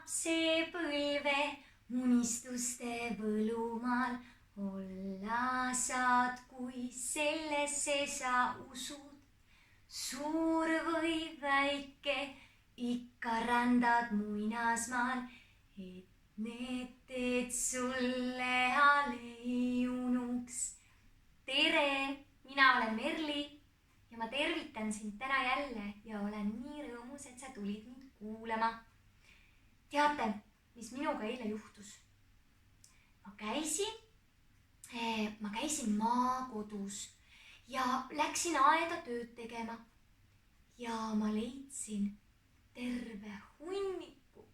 lapsepõlve unistuste võlumaal. Olla saad, kui sellesse sa usud. Suur või väike, ikka rändad muinasmaal, et need teed sulle ei unuks. Tere, mina olen Merli ja ma tervitan sind täna jälle ja olen nii rõõmus, et sa tulid mind kuulama. Teate, mis minuga eile juhtus? Ma käisin maakodus ja läksin aeda tööd tegema ja ma leidsin terve hunniku,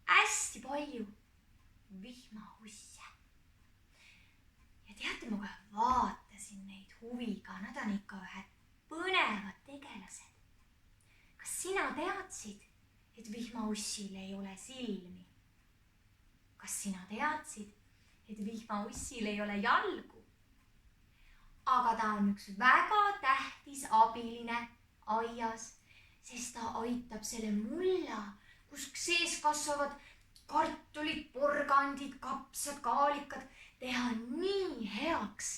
hästi palju vihmausse. Ja teate, ma kohe vaatasin neid huviga, nad on ikka ühed põnevad tegelased. Kas sina teadsid, et vihmaussil ei ole silmi? Kas sina teadsid, et vihmaussil ei ole jalgu? Aga ta on üks väga tähtis abiline aias, sest ta aitab selle mulla, kus sees kasvavad kartulid, porgandid, kapsad, kaalikad, teha nii heaks,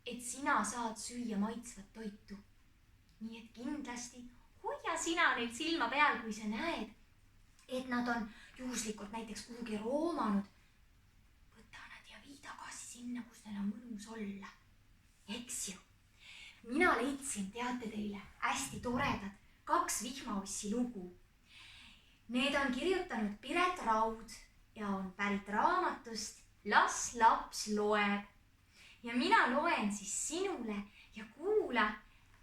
et sina saad süüa maitsvat toitu. Nii et kindlasti hoia sina neil silma peal, kui sa näed, et nad on juhuslikult näiteks kuhugi roomanud. Võta nad ja vii tagasi sinna, kus neil on mõnus olla. Eks ju. Mina leidsin, teate teile, hästi toredad 2 vihmaussi lugu. Need on kirjutanud Piret Raud ja on pärit raamatust Las laps loeb. Ja mina loen siis sinule ja kuula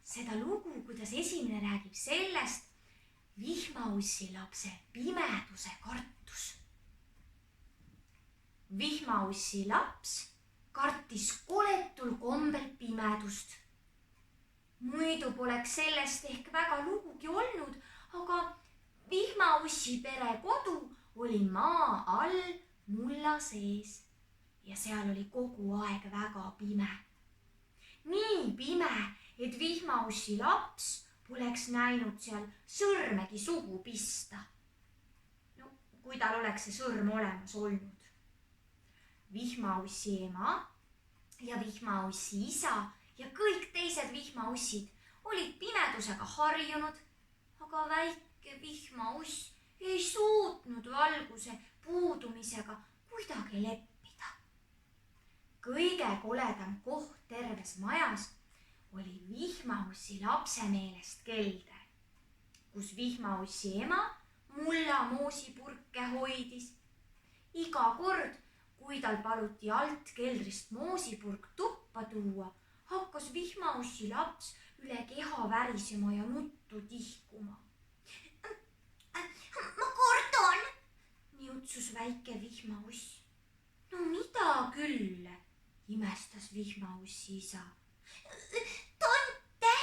seda lugu, kuidas esimene räägib sellest vihmaussi lapse pimeduse kartus. Vihmaussi laps kartis koletul kombel pimedust. Muidu poleks sellest ehk väga lugugi olnud, aga vihmaussi pere kodu oli maa all mulla sees ja seal oli kogu aeg väga pime. Nii pime, et vihmaussi laps poleks näinud seal sõrmegi suhu pista. No, kui tal oleks see sõrm olemas olnud. Vihmaussi ema ja vihmaussi isa ja kõik teised vihmaussid olid pimedusega harjunud, aga väike vihmauss ei suutnud valguse puudumisega kuidagi leppida. Kõige koledam koht terves majas oli vihmaussi lapse meelest kelder, kus vihmaussi ema mulla moosipurke hoidis. Iga kord, kui tal paluti alt keldrist moosipurk tuppa tuua, hakkas vihmaussi laps üle keha värisema ja nuttu tihkuma. Ma kardan, niutsus väike vihmauss. No mida küll, imestas vihmaussi isa. Tonte,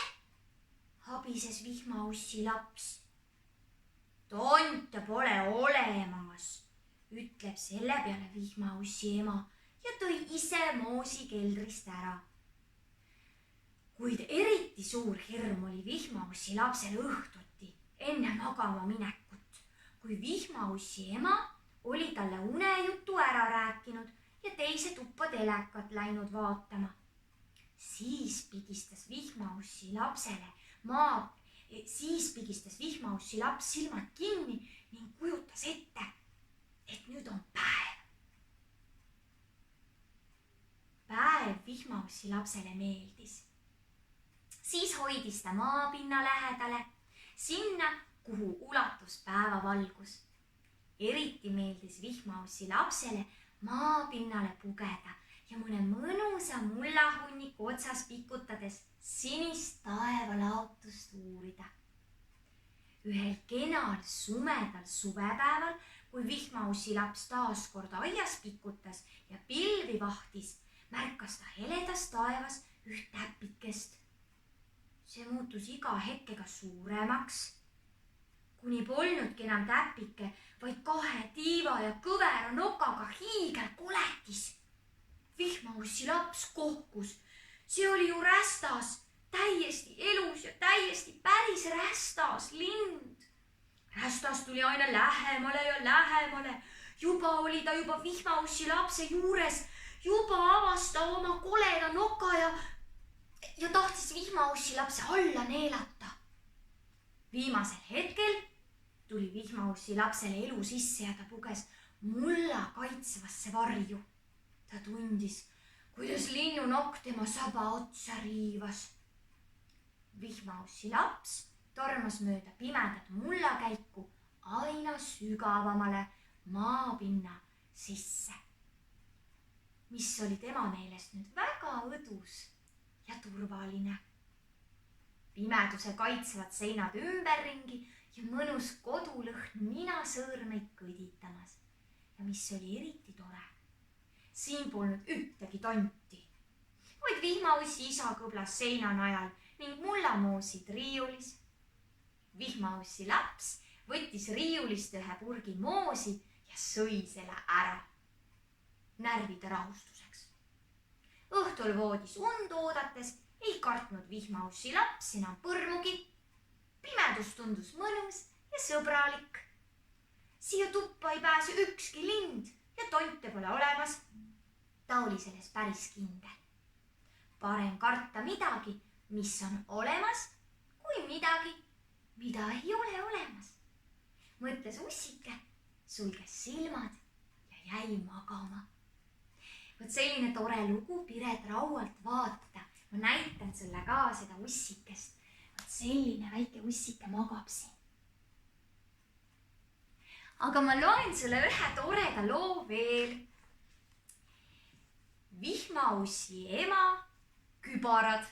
habises vihmaussi laps. Tonte pole olemas, ütleb selle peale vihmaussi ema ja tõi ise moosi keldrist ära. Kuid eriti suur hirm oli vihmaussi lapsel õhtuti enne magama minekut, kui vihmaussi ema oli talle unejutu ära rääkinud ja teise tuppa telekat läinud vaatama. Siis pigistas vihmaussi laps silmad kinni ning kujutas ette, et nüüd on päev. Päev vihmaussi lapsele meeldis. Siis hoidis ta maapinna lähedale, sinna, kuhu ulatus päevavalgus. Eriti meeldis vihmaussi lapsele maapinnale pugeda ja mõne mõnusa mullahunniku otsas pikutades sinist taevalaotust uurida. Ühel kenal sumedal suvepäeval, kui vihmaussi laps taas kord aias pikutas ja pilvi vahtis, märkas ta heledas taevas üht täpikest. See muutus iga hetkega suuremaks, kuni polnudki enam täpike, vaid 2 tiiva ja kõvera nokaga hiigelkoletis. Vihmaussi laps kohkus. See oli ju rästas, täiesti elus ja täiesti päris rästas lind. Rästas tuli aina lähemale ja lähemale. Juba oli ta juba vihmaussi lapse juures. Juba avas ta oma koleda noka ja tahtis vihmaussi lapse alla neelata. Viimasel hetkel tuli vihmaussi lapsele elu sisse ja ta puges mulla kaitsvasse varju. Ta tundis, kuidas linnunokk tema saba otsa riivas. Vihmaussi laps tormas mööda pimedat mullakäiku aina sügavamale maapinna sisse, mis oli tema meelest nüüd väga õdus ja turvaline. Pimeduse kaitsvad seinad ümberringi ja mõnus kodulõhn ninasõõrmeid kõditamas. Ja mis oli eriti tore, siin polnud ühtegi tonti, vaid vihmaussi isa kõblas seinanajal ning mullamoosid riiulis. Vihmaussi laps võttis riiulist ühe purgi moosi ja sõi selle ära närvide rahustuseks. Õhtul voodis und oodates ei kartnud vihmaussi laps enam põrmugi. Pimedus tundus mõnus ja sõbralik. Siia tuppa ei pääse ükski lind ja tonte pole olemas. Ta oli selles päris kindel. Parem karta midagi, mis on olemas, kui midagi, mida ei ole olemas. Mõtles ussike, sulges silmad ja jäi magama. Võt selline tore lugu, Piret, raualt vaata. Ma näitan sulle ka seda ussikest. Võt selline väike ussike magab siin. Aga ma loen sulle ühe toreda loo veel. Vihmaussi ema kübarad.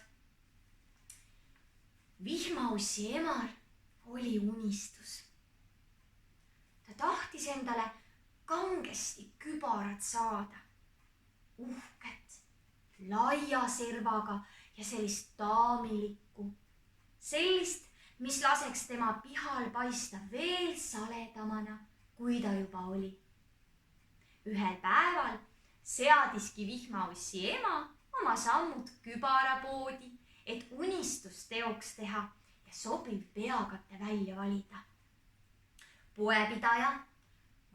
Vihmaussi emal oli unistus. Ta tahtis endale kangesti kübarad saada. Uhket, laia servaga ja sellist daamilikku. Sellist, mis laseks tema pihal paista veel saledamana, kui ta juba oli. Ühel päeval seadiski vihmaussi ema oma sammud kübarapoodi, et unistus teoks teha ja sobiv peakate välja valida. Poepidaja,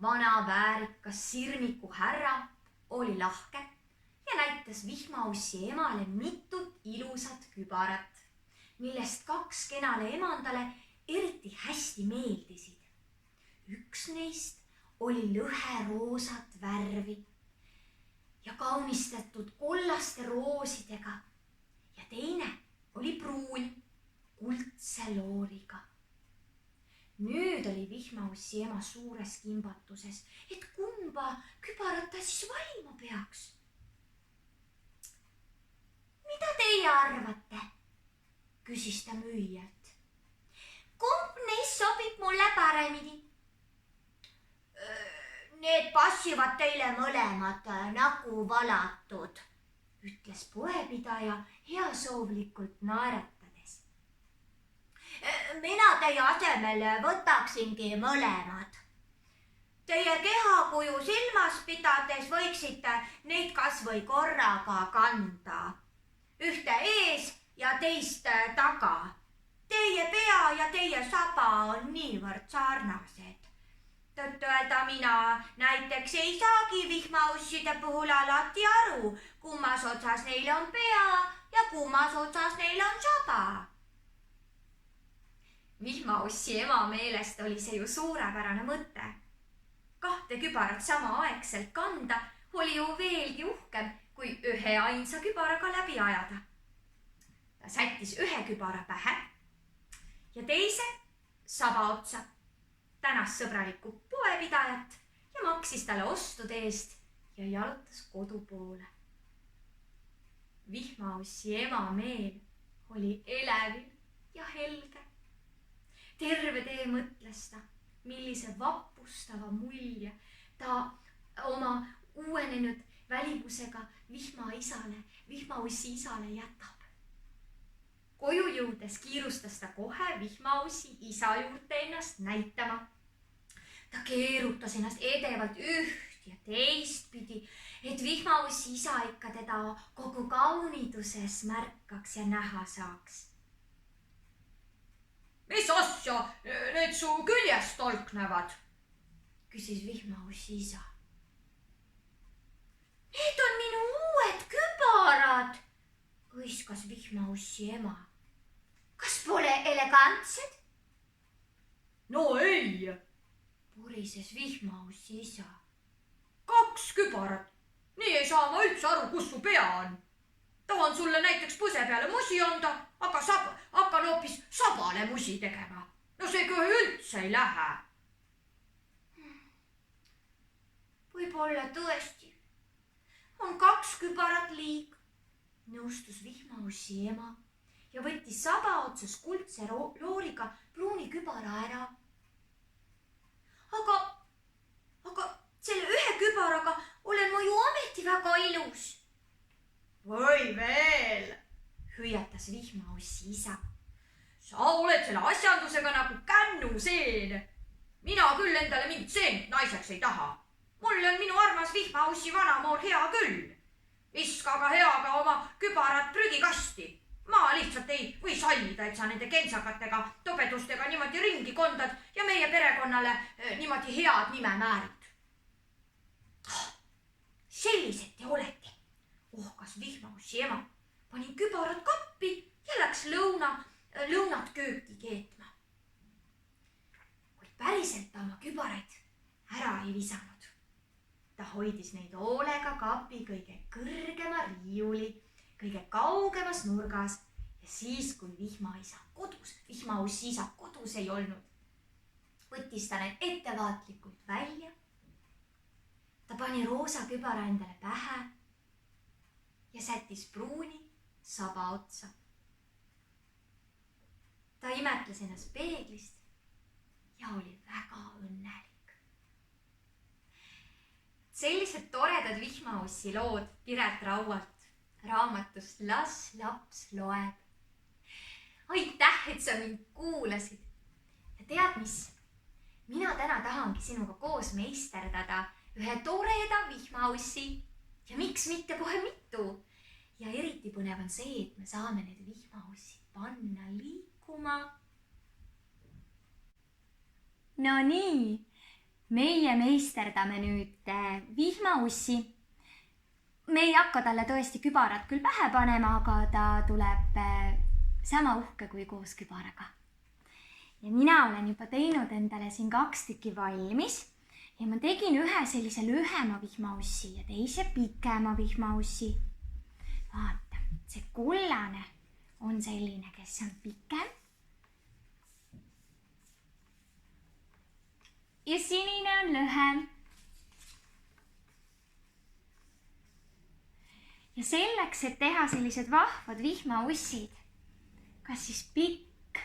vana väärikas sirmiku härra, oli lahke ja näitas vihmaussi emale mitut ilusat kübarat, millest 2 kenale emandale eriti hästi meeldisid. Üks neist oli lõheroosat värvi ja kaunistatud kollaste roosidega ja teine oli pruun kuldse looriga. Nüüd oli vihmaussi ema suures kimbatuses, et kumba kübarat ta siis valima peaks. Mida teie arvate? Küsis ta müüjalt. Kumb neist sobib mulle paremini? Need passivad teile mõlemad nagu valatud, ütles poepidaja heasoovlikult naeratades. Mina teie asemel võtaksingi mõlemad. Teie kehakuju silmas pidades võiksite neid kas või korraga kanda. Ühte ees ja teist taga. Teie pea ja teie saba on niivõrd sarnased. Tõtt-öelda mina näiteks ei saagi vihmausside puhul alati aru, kummas otsas neil on pea ja kummas otsas neil on saba. Vihmaussi ema meelest oli see ju suurepärane mõte. 2 kübarat samaaegselt kanda oli ju veelgi uhkem, kui ühe ainsa kübaraga läbi ajada. Ta sättis ühe kübara pähe ja teise saba otsa, tänas sõbralikku poepidajat ja maksis talle ostude eest ja jalutas kodu poole. Vihmaussi ema meel oli elevil ja helge. Terve tee mõtles ta, millise vapustava mulje ta oma uuenenud välimusega vihmaussi isale jätab. Koju jõudes kiirustas ta kohe vihmaussi isa juurde ennast näitama. Ta keerutas ennast edevalt üht ja teistpidi, et vihmaussi isa ikka teda kogu kauniduses märkaks ja näha saaks. mis asja need su küljest tolknevad? Küsis vihmaussi isa. Need on minu uued kübarad, hõiskas vihmaussi ema. Kas pole elegantsed? No ei, purises vihmaussi isa. 2 kübarat. Nii ei saa ma üldse aru, kus su pea on. Tahan sulle näiteks põse peale musi anda, aga hakkan hoopis sabale musi tegema. No see kohe üldse ei lähe. Võib-olla tõesti on 2 kübarat liig, nõustus vihmaussi ema ja võttis saba otsas kuldse looriga pruuni kübara ära. Aga selle 1 kübaraga olen ma ju ometi väga ilus. Või veel, hüüatas vihmaussi isa. Sa oled selle asjandusega nagu kännuseen. Mina küll endale mingit seent naiseks ei taha. Mulle on minu armas vihmaussi vanamoor hea küll. Viska aga heaga oma kübarad prügikasti. Ma lihtsalt ei või sallida, et sa nende kentsakatega, tobedustega niimoodi ringi kondad ja meie perekonnale niimoodi head nime määrid. Sellised te olete, ohkas vihmaussi ema. Panin kübarad kappi ja läks lõunat kööki keetma. Kuid päriselt ta oma kübaraid ära ei visanud. Ta hoidis neid hoolega kapi kõige kõrgema riiuli, kõige kaugemas nurgas ja siis, kui vihmaussi isa kodus ei olnud, võttis ta need ettevaatlikult välja. Ta pani roosa kübara endale pähe ja sättis pruuni saba otsa. Ta imetles ennast peeglist ja oli väga õnnelik. Sellised toredad vihmaussi lood Piret Raualt raamatust Las laps loeb. Aitäh, et sa mind kuulasid. Ja tead mis? Mina täna tahangi sinuga koos meisterdada ühe toreda vihmaussi ja miks mitte kohe mitu. Ja eriti põnev on see, et me saame need vihmaussid panna liikuma. No nii, meie meisterdame nüüd vihmaussi. Me ei hakka talle tõesti kübarat küll pähe panema, aga ta tuleb sama uhke kui koos kübaraga. Ja mina olen juba teinud endale siin 2 tükki valmis ja ma tegin ühe sellise lühema vihmaussi ja teise pikema vihmaussi. Vaata, see kollane on selline, kes on pikem. Ja sinine on lühem. Ja selleks, et teha sellised vahvad vihmaussid, kas siis pikk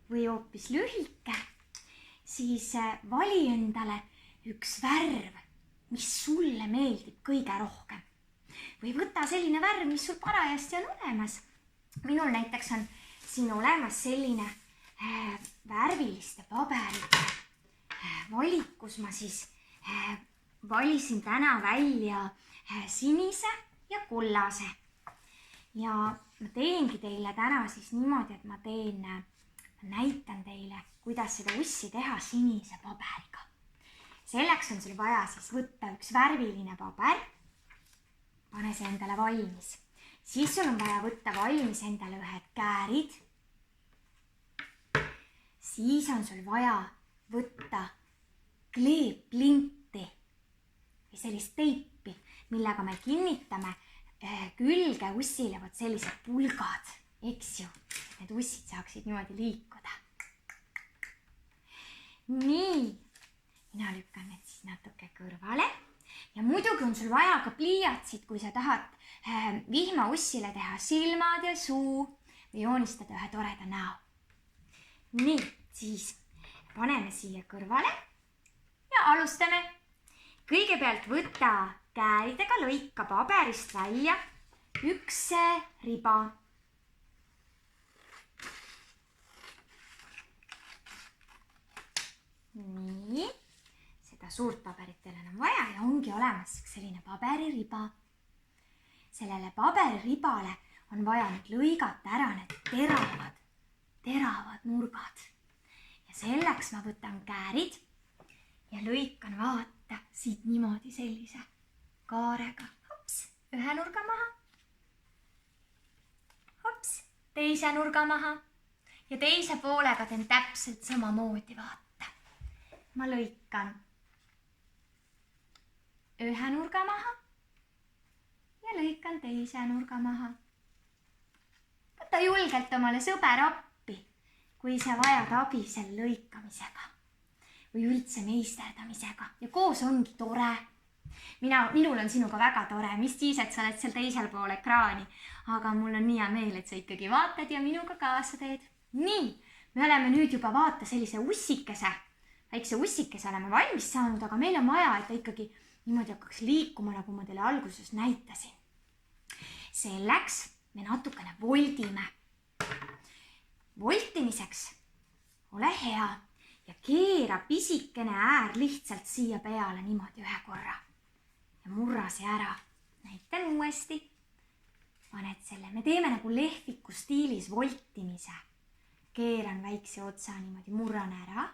või hoopis lühike, siis vali endale üks värv, mis sulle meeldib kõige rohkem. Või võta selline värv, mis sul parajasti on olemas. Minul näiteks on siin olemas selline värviliste paberite valikus. Ma siis valisin täna välja sinise ja kollase. Ja ma teengi teile täna siis niimoodi, et ma näitan teile, kuidas seda ussi teha sinise paberiga. Selleks on sul vaja siis võtta üks värviline paber, pane see endale valmis. Siis sul on vaja võtta valmis endale ühed käärid. Siis on sul vaja võtta kleeplinti või sellist teipi, millega me kinnitame külge ussile vot sellised pulgad, eks ju, et need ussid saaksid niimoodi liikuda. Nii. Mina lükkan need siis natuke kõrvale ja muidugi on sul vaja ka pliiatsit, kui sa tahad vihmaussile teha silmad ja suu või joonistada ühe toreda näo. Nii, siis paneme siia kõrvale ja alustame. Kõigepealt võta kääridega, lõika paberist välja üks riba. Nii. Suurt paberit teil enam vaja ja ongi olemas selline pabeririba. Sellele paberiribale on vaja nüüd lõigata ära need teravad nurgad. ja selleks ma võtan käärid ja lõikan, vaata, siit niimoodi sellise kaarega. Hops, ühe nurga maha. Hops, teise nurga maha. Ja teise poolega teen täpselt samamoodi, vaata. Ma lõikan ühe nurga maha ja lõikan teise nurga maha. Võta julgelt omale sõber appi, kui sa vajad abi selle lõikamisega või üldse meisterdamisega. Ja koos ongi tore. Minul on sinuga väga tore, mis siis, et sa oled seal teisel pool ekraani. Aga mul on nii hea meel, et sa ikkagi vaatad ja minuga kaasa teed. Nii, me oleme nüüd juba vaata sellise ussikese, väikse ussikese oleme valmis saanud, aga meil on vaja, et ta ikkagi niimoodi hakkaks liikuma, nagu ma teile alguses näitasin. Selleks me natukene voldime. Voltimiseks ole hea ja keera pisikene äär lihtsalt siia peale niimoodi ühe korra ja murra see ära. Näitan uuesti. Paned selle, me teeme nagu lehviku stiilis voltimise. Keeran väikse otsa niimoodi, murran ära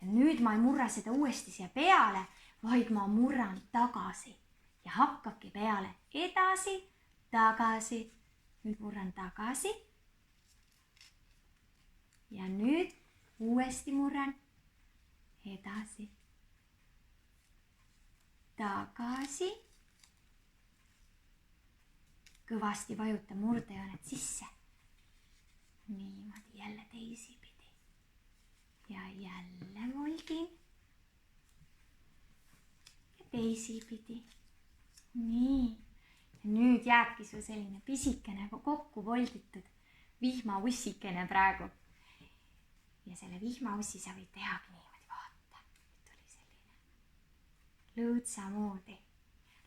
ja nüüd ma ei murra seda uuesti siia peale, vaid ma murran tagasi ja hakkabki peale edasi, tagasi. Nüüd murran tagasi ja nüüd uuesti murran edasi, tagasi. Kõvasti vajuta murdejoonet sisse. Niimoodi jälle teisipidi ja jälle voldin ja teisipidi. Nii. Ja nüüd jääbki su selline pisikene kokku volditud vihmaussikene praegu. Ja selle vihmaussi sa võid tehagi niimoodi, vaata. Nüüd tuli selline lõõtsa moodi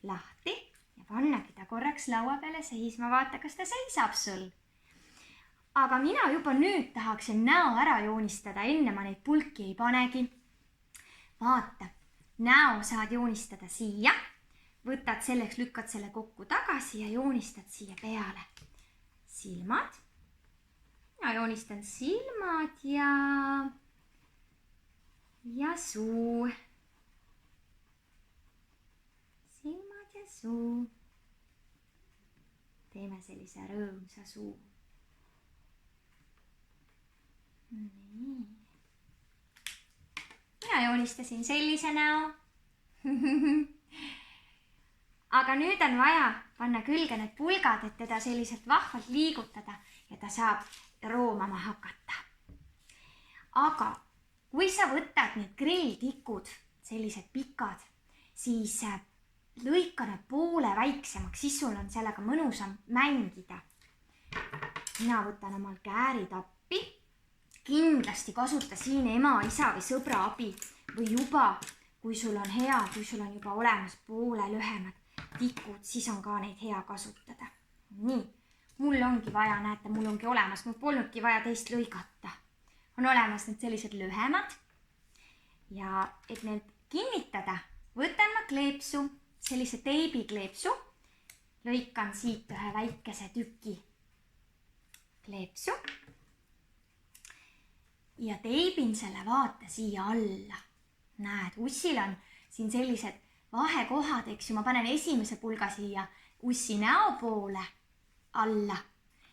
lahti ja pannagi ta korraks laua peale seisma. Vaata, kas ta seisab sul. Aga mina juba nüüd tahaksin näo ära joonistada, enne ma neid pulki ei panegi. Vaata, näo saad joonistada siia. Võtad selleks, lükkad selle kokku tagasi ja joonistad siia peale silmad. Mina joonistan silmad ja suu. Silmad ja suu. Teeme sellise rõõmsa suu. Nii. Mina joonistasin sellise näo. Aga nüüd on vaja panna külge need pulgad, et teda selliselt vahvalt liigutada ja ta saab roomama hakata. Aga kui sa võtad need grilltikud, sellised pikad, siis lõika need poole väiksemaks, siis sul on sellega mõnusam mängida. Mina võtan omal käärid appi. Kindlasti kasuta siin ema, isa või sõbra abi või juba, kui sul on hea, kui sul on juba olemas poole lühemad tikud, siis on ka neid hea kasutada. Nii, mul ongi vaja, näete, mul ongi olemas, mul polnudki vaja teist lõigata. On olemas need sellised lühemad ja et need kinnitada, võtan ma kleepsu, sellise teibikleepsu, lõikan siit ühe väikese tüki kleepsu ja teibin selle vaata siia alla. Näed, ussil on siin sellised vahekohad, eks ju, ma panen esimese pulga siia ussi näo poole alla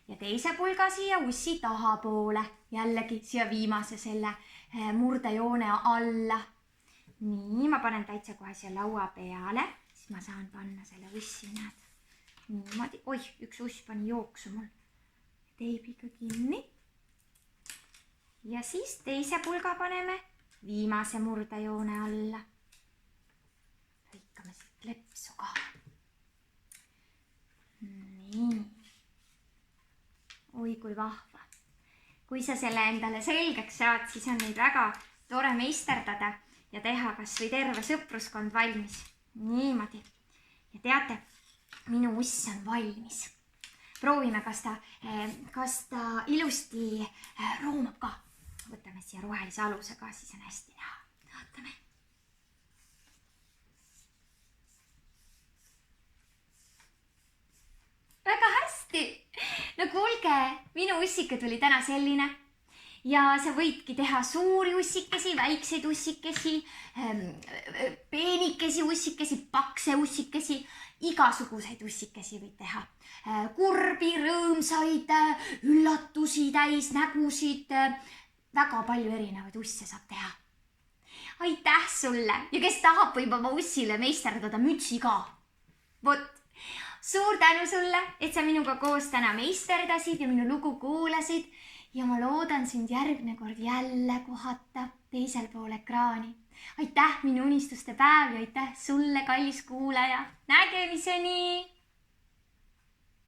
ja teise pulga siia ussi taha poole, jällegi siia viimase selle murdejoone alla. Nii, ma panen täitsa kohe siia laua peale, siis ma saan panna selle ussi, näed. Niimoodi, oih, üks uss pani jooksu mul. Teibiga kinni. Ja siis teise pulga paneme viimase murdejoone alla. Lõikame siit klepsu ka. Nii. Oi, kui vahva. Kui sa selle endale selgeks saad, siis on neid väga tore meisterdada ja teha kas või terve sõpruskond valmis. Niimoodi. Ja teate, minu uss on valmis. Proovime, kas ta ilusti roomab ka. Võtame siia rohelise aluse ka, siis on hästi näha. Vaatame. Väga hästi. No kuulge, minu ussike tuli täna selline ja sa võidki teha suuri ussikesi, väikseid ussikesi, peenikesi ussikesi, pakse ussikesi, igasuguseid ussikesi võid teha. Kurbi, rõõmsaid, üllatusi täis, nägusid, väga palju erinevaid usse saab teha. Aitäh sulle ja kes tahab, võib oma ussile meisterdada mütsi ka. Vot, suur tänu sulle, et sa minuga koos täna meisterdasid ja minu lugu kuulasid ja ma loodan sind järgmine kord jälle kohata teisel pool ekraani. Aitäh minu unistuste päev ja aitäh sulle, kallis kuulaja. Nägemiseni!